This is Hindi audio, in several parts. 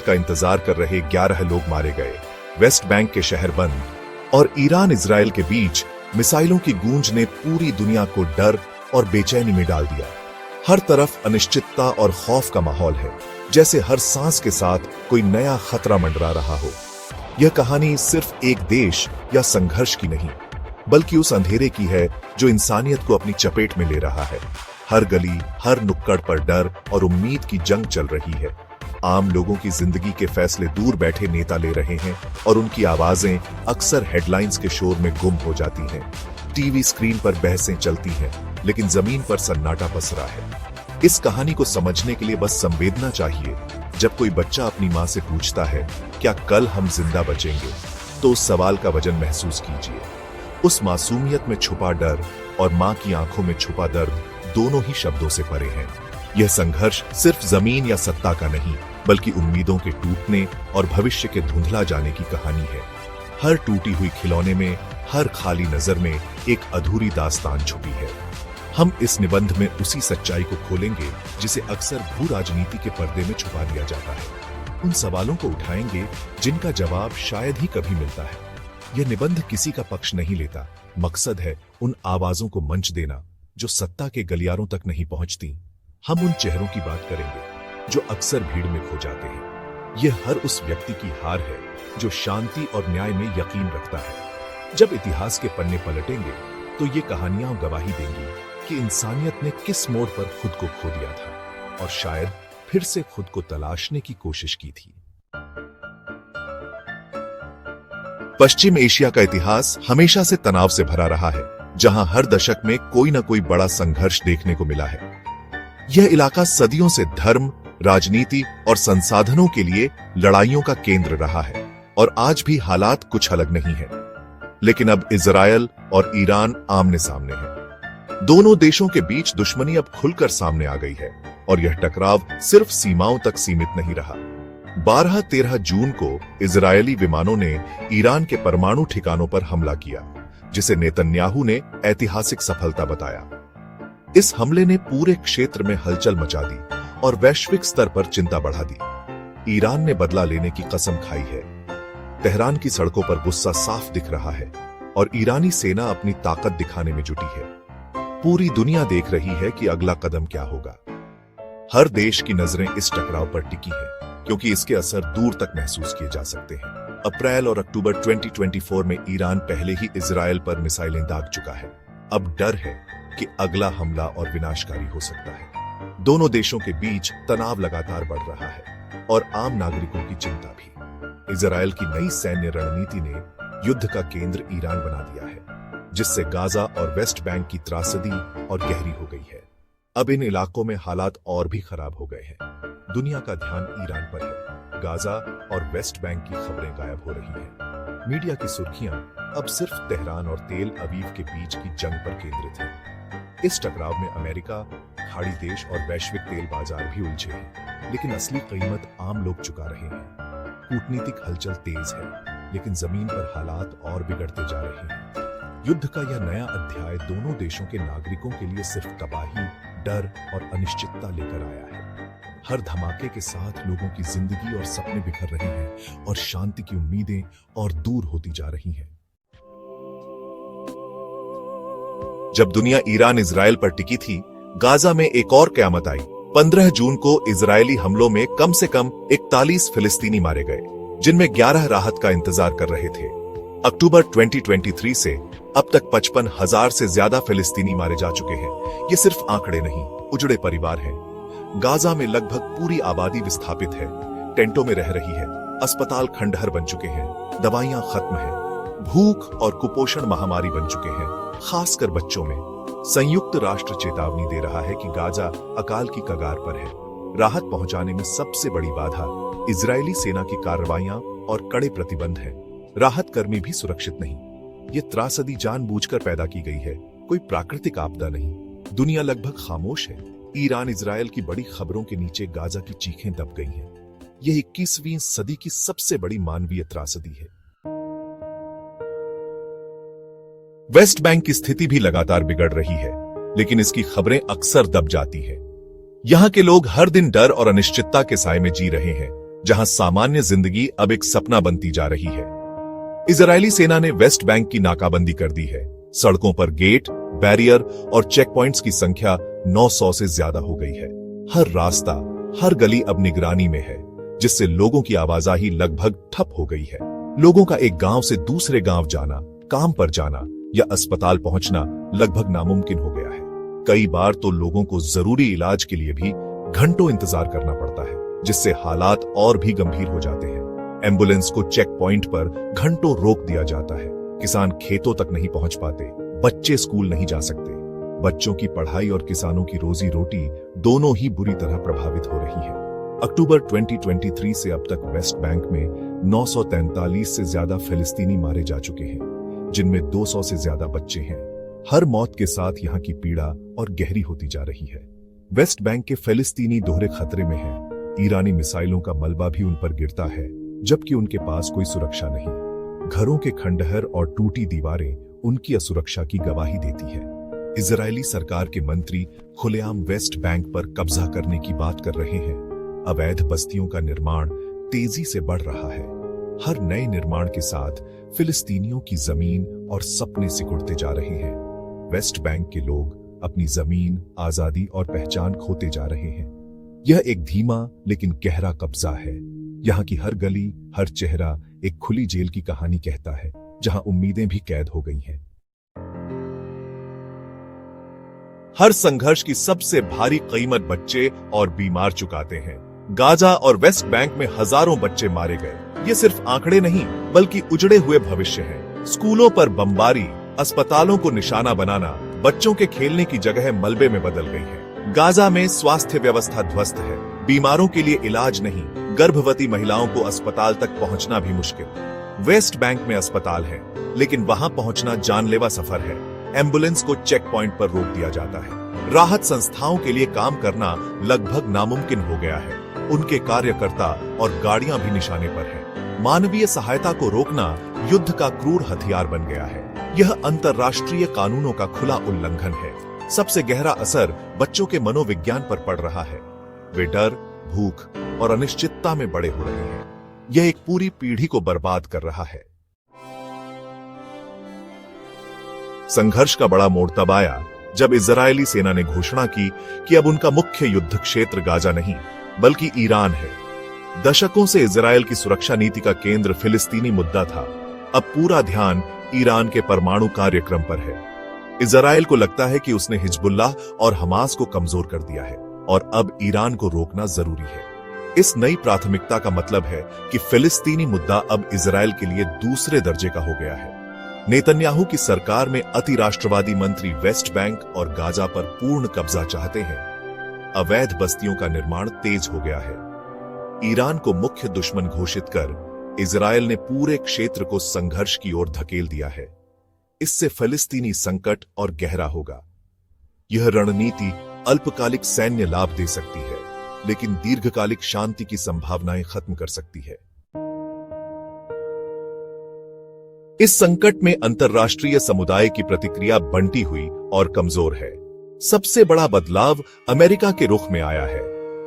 का इंतजार कर रहे 11 लोग मारे गए, वेस्ट बैंक के शहर बंद, और ईरान इजराइल के बीच मिसाइलों की गूंज ने पूरी दुनिया को डर और बेचैनी में डाल दिया। हर तरफ अनिश्चितता और खौफ का माहौल है, जैसे हर सांस के साथ कोई नया खतरा मंडरा रहा हो। यह कहानी सिर्फ एक देश या संघर्ष की नहीं, बल्कि उस अंधेरे की है जो इंसानियत को अपनी चपेट में ले रहा है। हर गली, हर नुक्कड़ पर डर और उम्मीद की जंग चल रही है। आम लोगों की जिंदगी के फैसले दूर बैठे नेता ले रहे हैं और उनकी आवाजें अक्सर हेडलाइंस के शोर में गुम हो जाती हैं। टीवी स्क्रीन पर बहसें चलती हैं, लेकिन जमीन पर सन्नाटा पसरा है। इस कहानी को समझने के लिए बस संवेदना चाहिए। जब कोई बच्चा अपनी माँ से पूछता है, क्या कल हम जिंदा बचेंगे, तो उस सवाल का वजन महसूस कीजिए। उस मासूमियत में छुपा डर और माँ की आंखों में छुपा दर्द दोनों ही शब्दों से परे हैं। यह संघर्ष सिर्फ जमीन या सत्ता का नहीं, बल्कि उम्मीदों के टूटने और भविष्य के धुंधला जाने की कहानी है। हर टूटी हुई खिलौने में, हर खाली नजर में एक अधूरी दास्तान छुपी है। हम इस निबंध में उसी सच्चाई को खोलेंगे जिसे अक्सर भू राजनीति के पर्दे में छुपा दिया जाता है। उन सवालों को उठाएंगे जिनका जवाब शायद ही कभी मिलता है। यह निबंध किसी का पक्ष नहीं लेता, मकसद है उन आवाजों को मंच देना जो सत्ता के गलियारों तक नहीं पहुंचती। हम उन चेहरों की बात करेंगे जो अक्सर भीड़ में खो जाते हैं। यह हर उस व्यक्ति की हार है जो शांति और न्याय में यकीन रखता है। जब इतिहास के पन्ने पलटेंगे तो ये कहानियां गवाही देंगी कि इंसानियत ने किस मोड़ पर खुद को खो दिया था और शायद फिर से खुद को तलाशने की कोशिश की थी। पश्चिम एशिया का इतिहास हमेशा से तनाव से भरा रहा है, जहां हर दशक में कोई न कोई बड़ा संघर्ष देखने को मिला है। यह इलाका सदियों से धर्म, राजनीति और संसाधनों के लिए लड़ाइयों का केंद्र रहा है, और आज भी हालात कुछ अलग नहीं है। लेकिन अब इजरायल और ईरान आमने सामने हैं। दोनों देशों के बीच दुश्मनी अब खुलकर सामने आ गई है, और यह टकराव सिर्फ सीमाओं तक सीमित नहीं रहा। 12-13 जून को इजरायली विमानों ने ईरान के परमाणु ठिकानों पर हमला किया, जिसे नेतन्याहू ने ऐतिहासिक सफलता बताया। इस हमले ने पूरे क्षेत्र में हलचल मचा दी और वैश्विक स्तर पर चिंता बढ़ा दी। ईरान ने बदला लेने की कसम खाई है। तेहरान की सड़कों पर गुस्सा साफ दिख रहा है और ईरानी सेना अपनी ताकत दिखाने में जुटी है। पूरी दुनिया देख रही है कि अगला कदम क्या होगा। हर देश की नजरें इस टकराव पर टिकी है, क्योंकि इसके असर दूर तक महसूस किए जा सकते हैं। अप्रैल और अक्टूबर 2024 में ईरान पहले ही इजरायल पर मिसाइलें दाग चुका है। अब डर है कि अगला हमला और विनाशकारी हो सकता है। दोनों देशों के बीच तनाव लगातार बढ़ रहा है और आम नागरिकों की चिंता भी। इजरायल की नई सैन्य रणनीति ने युद्ध का केंद्र ईरान बना दिया है, जिससे गाजा और वेस्ट बैंक की त्रासदी और गहरी हो गई है। अब इन इलाकों में हालात और भी खराब हो गए हैं। दुनिया का ध्यान ईरान पर है। गाजा और वेस्ट बैंक की खबरें गायब हो रही हैं। मीडिया की सुर्खियां अब सिर्फ तेहरान और तेल अवीव के बीच की जंग पर केंद्रित हैं। इस टकराव में अमेरिका, खाड़ी देश और वैश्विक तेल बाजार भी उलझे हैं, लेकिन असली कीमत आम लोग चुका रहे हैं। कूटनीतिक हलचल तेज है, लेकिन जमीन पर हालात और बिगड़ते जा रहे हैं। युद्ध का यह नया अध्याय दोनों देशों के नागरिकों के लिए सिर्फ तबाही, डर और अनिश्चितता लेकर आया है। हर धमाके के साथ लोगों की जिंदगी और सपने बिखर रहे हैं और शांति की उम्मीदें और दूर होती जा रही हैं। जब दुनिया ईरान इजरायल पर टिकी थी, गाजा में एक और कयामत आई। 15 जून को इजरायली हमलों में कम से कम 41 फिलिस्तीनी मारे गए, जिनमें 11 राहत का इंतजार कर रहे थे। अक्टूबर 2023 से अब तक 55,000 से ज्यादा फिलिस्तीनी मारे जा चुके हैं। ये सिर्फ आंकड़े नहीं, उजड़े परिवार हैं। गाजा में लगभग पूरी आबादी विस्थापित है, टेंटों में रह रही है, अस्पताल खंडहर बन चुके हैं, दवाइयां खत्म हैं, भूख और कुपोषण महामारी बन चुके हैं, खासकर बच्चों में। संयुक्त राष्ट्र चेतावनी दे रहा है कि गाजा अकाल की कगार पर है। राहत पहुंचाने में सबसे बड़ी बाधा इजरायली सेना की कार्रवाइयां और कड़े प्रतिबंध हैं। राहत कर्मी भी सुरक्षित नहीं। ये त्रासदी जानबूझकर पैदा की गई है, कोई प्राकृतिक आपदा नहीं। दुनिया लगभग खामोश है। ईरान इजरायल की बड़ी खबरों के नीचे गाजा की चीखें दब गई हैं। यह 21वीं सदी की सबसे बड़ी मानवीय त्रासदी है। वेस्ट बैंक की स्थिति भी लगातार बिगड़ रही है, लेकिन इसकी खबरें अक्सर दब जाती हैं। यहां के लोग हर दिन डर और अनिश्चितता के साए में जी रहे हैं, जहां सामान्य जिंदगी अब एक सपना बनती जा रही है। इजरायली सेना ने वेस्ट बैंक की नाकाबंदी कर दी है। सड़कों पर गेट, बैरियर और चेक पॉइंट्स की संख्या 900 से ज्यादा हो गई है। हर रास्ता, हर गली अब निगरानी में है, जिससे लोगों की आवाजाही लगभग ठप हो गई है। लोगों का एक गांव से दूसरे गांव जाना, काम पर जाना या अस्पताल पहुंचना लगभग नामुमकिन हो गया है। कई बार तो लोगों को जरूरी इलाज के लिए भी घंटों इंतजार करना पड़ता है, जिससे हालात और भी गंभीर हो जाते हैं। एम्बुलेंस को चेक पॉइंट पर घंटों रोक दिया जाता है। किसान खेतों तक नहीं पहुंच पाते, बच्चे स्कूल नहीं जा सकते। बच्चों की पढ़ाई और किसानों की रोजी रोटी दोनों ही बुरी तरह प्रभावित हो रही है। अक्टूबर 2023 से अब तक वेस्ट बैंक में 943 से ज्यादा फिलिस्तीनी मारे जा चुके हैं, जिनमें 200 से ज्यादा बच्चे हैं। हर मौत के साथ यहाँ की पीड़ा और गहरी होती जा रही है। वेस्ट बैंक के फिलिस्तीनी दोहरे खतरे में हैं। ईरानी मिसाइलों का मलबा भी उन पर गिरता है, जबकि उनके पास कोई सुरक्षा नहीं। घरों के खंडहर और टूटी दीवारें उनकी असुरक्षा की गवाही देती है। इजरायली सरकार के मंत्री खुलेआम वेस्ट बैंक पर कब्जा करने की बात कर रहे हैं। अवैध बस्तियों का निर्माण तेजी से बढ़ रहा है। हर नए निर्माण के साथ फिलिस्तीनियों की जमीन और सपने सिकुड़ते जा रहे हैं। वेस्ट बैंक के लोग अपनी जमीन, आजादी और पहचान खोते जा रहे हैं। यह एक धीमा लेकिन गहरा कब्जा है। यहाँ की हर गली, हर चेहरा एक खुली जेल की कहानी कहता है, जहां उम्मीदें भी कैद हो गई हैं। हर संघर्ष की सबसे भारी कीमत बच्चे और बीमार चुकाते हैं। गाजा और वेस्ट बैंक में हजारों बच्चे मारे गए। ये सिर्फ आंकड़े नहीं, बल्कि उजड़े हुए भविष्य हैं। स्कूलों पर बमबारी, अस्पतालों को निशाना बनाना, बच्चों के खेलने की जगह मलबे में बदल गई है। गाजा में स्वास्थ्य व्यवस्था ध्वस्त है। बीमारों के लिए इलाज नहीं, गर्भवती महिलाओं को अस्पताल तक पहुंचना भी मुश्किल। वेस्ट बैंक में अस्पताल है, लेकिन वहां पहुंचना जानलेवा सफर है। एम्बुलेंस को चेक पॉइंट पर रोक दिया जाता है। राहत संस्थाओं के लिए काम करना लगभग नामुमकिन हो गया है। उनके कार्यकर्ता और गाड़ियां भी निशाने पर हैं। मानवीय सहायता को रोकना युद्ध का क्रूर हथियार बन गया है। यह अंतर्राष्ट्रीय कानूनों का खुला उल्लंघन है। सबसे गहरा असर बच्चों के मनोविज्ञान पर पड़ रहा है। वे डर, भूख और अनिश्चितता में बड़े हो रहे हैं। यह एक पूरी पीढ़ी को बर्बाद कर रहा है। संघर्ष का बड़ा मोड़ तब आया जब इजरायली सेना ने घोषणा की कि अब उनका मुख्य युद्ध क्षेत्र गाजा नहीं, बल्कि ईरान है। दशकों से इजरायल की सुरक्षा नीति का केंद्र फिलिस्तीनी मुद्दा था। अब पूरा ध्यान ईरान के परमाणु कार्यक्रम पर है। इजरायल को लगता है कि उसने हिजबुल्लाह और हमास को कमजोर कर दिया है और अब ईरान को रोकना जरूरी है। इस नई प्राथमिकता का मतलब है कि फिलिस्तीनी मुद्दा अब इजरायल के लिए दूसरे दर्जे का हो गया है। नेतन्याहू की सरकार में अति राष्ट्रवादी मंत्री वेस्ट बैंक और गाजा पर पूर्ण कब्जा चाहते हैं। अवैध बस्तियों का निर्माण तेज हो गया है। ईरान को मुख्य दुश्मन घोषित कर इजरायल ने पूरे क्षेत्र को संघर्ष की ओर धकेल दिया है। इससे फिलिस्तीनी संकट और गहरा होगा। यह रणनीति अल्पकालिक सैन्य लाभ दे सकती है, लेकिन दीर्घकालिक शांति की संभावनाएं खत्म कर सकती है। इस संकट में अंतर्राष्ट्रीय समुदाय की प्रतिक्रिया बंटी हुई और कमजोर है। सबसे बड़ा बदलाव अमेरिका के रुख में आया है।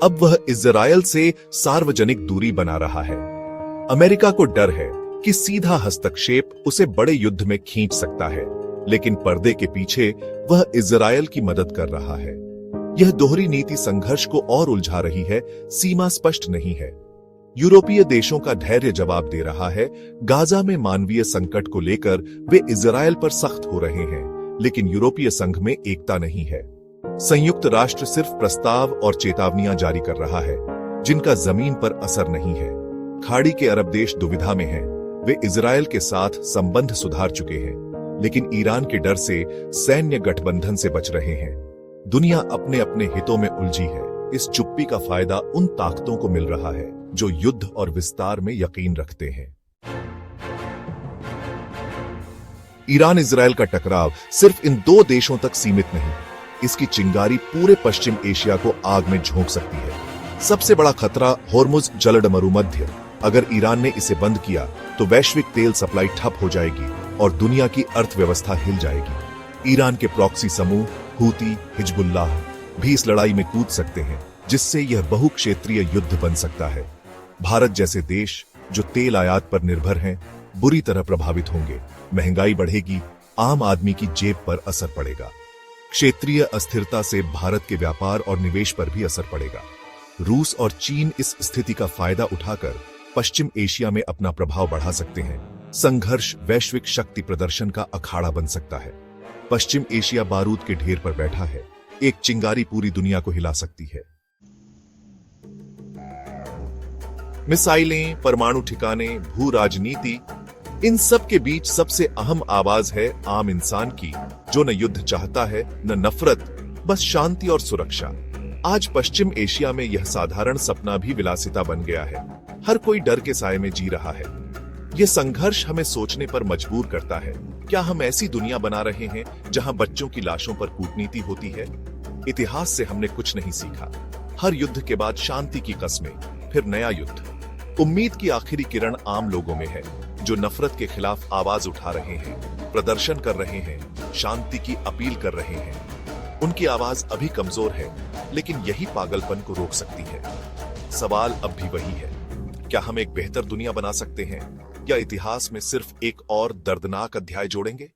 अब वह इजरायल से सार्वजनिक दूरी बना रहा है। अमेरिका को डर है कि सीधा हस्तक्षेप उसे बड़े युद्ध में खींच सकता है, लेकिन पर्दे के पीछे वह इजरायल की मदद कर रहा है। यह दोहरी नीति संघर्ष को और उलझा रही है। सीमा स्पष्ट नहीं है। यूरोपीय देशों का धैर्य जवाब दे रहा है। गाजा में मानवीय संकट को लेकर वे इजरायल पर सख्त हो रहे हैं, लेकिन यूरोपीय संघ में एकता नहीं है। संयुक्त राष्ट्र सिर्फ प्रस्ताव और चेतावनियां जारी कर रहा है, जिनका जमीन पर असर नहीं है। खाड़ी के अरब देश दुविधा में हैं। वे इजरायल के साथ संबंध सुधार चुके हैं, लेकिन ईरान के डर से सैन्य गठबंधन से बच रहे हैं। दुनिया अपने अपने हितों में उलझी है। इस चुप्पी का फायदा उन ताकतों को मिल रहा है जो युद्ध और विस्तार में यकीन रखते हैं। ईरान इजरायल का टकराव सिर्फ इन दो देशों तक सीमित नहीं, इसकी चिंगारी पूरे पश्चिम एशिया को आग में झोंक सकती है। सबसे बड़ा खतरा होर्मुज जलडमरू मध्य। अगर ईरान ने इसे बंद किया तो वैश्विक तेल सप्लाई ठप हो जाएगी और दुनिया की अर्थव्यवस्था हिल जाएगी। ईरान के प्रॉक्सी समूह हूती, हिजबुल्लाह भी इस लड़ाई में कूद सकते हैं, जिससे यह बहुक्षेत्रीय युद्ध बन सकता है। भारत जैसे देश जो तेल आयात पर निर्भर हैं, बुरी तरह प्रभावित होंगे। महंगाई बढ़ेगी, आम आदमी की जेब पर असर पड़ेगा। क्षेत्रीय अस्थिरता से भारत के व्यापार और निवेश पर भी असर पड़ेगा। रूस और चीन इस स्थिति का फायदा उठाकर पश्चिम एशिया में अपना प्रभाव बढ़ा सकते हैं। संघर्ष वैश्विक शक्ति प्रदर्शन का अखाड़ा बन सकता है। पश्चिम एशिया बारूद के ढेर पर बैठा है, एक चिंगारी पूरी दुनिया को हिला सकती है। मिसाइलें, परमाणु ठिकाने, भू राजनीति, इन सब के बीच सबसे अहम आवाज है आम इंसान की, जो न युद्ध चाहता है न नफरत, बस शांति और सुरक्षा। आज पश्चिम एशिया में यह साधारण सपना भी विलासिता बन गया है। हर कोई डर के साए में जी रहा है। यह संघर्ष हमें सोचने पर मजबूर करता है, क्या हम ऐसी दुनिया बना रहे हैं जहां बच्चों की लाशों पर कूटनीति होती है? इतिहास से हमने कुछ नहीं सीखा। हर युद्ध के बाद शांति की कस्में, फिर नया युद्ध। उम्मीद की आखिरी किरण आम लोगों में है, जो नफरत के खिलाफ आवाज उठा रहे हैं, प्रदर्शन कर रहे हैं, शांति की अपील कर रहे हैं। उनकी आवाज अभी कमजोर है, लेकिन यही पागलपन को रोक सकती है। सवाल अब भी वही है, क्या हम एक बेहतर दुनिया बना सकते हैं, या इतिहास में सिर्फ एक और दर्दनाक अध्याय जोड़ेंगे?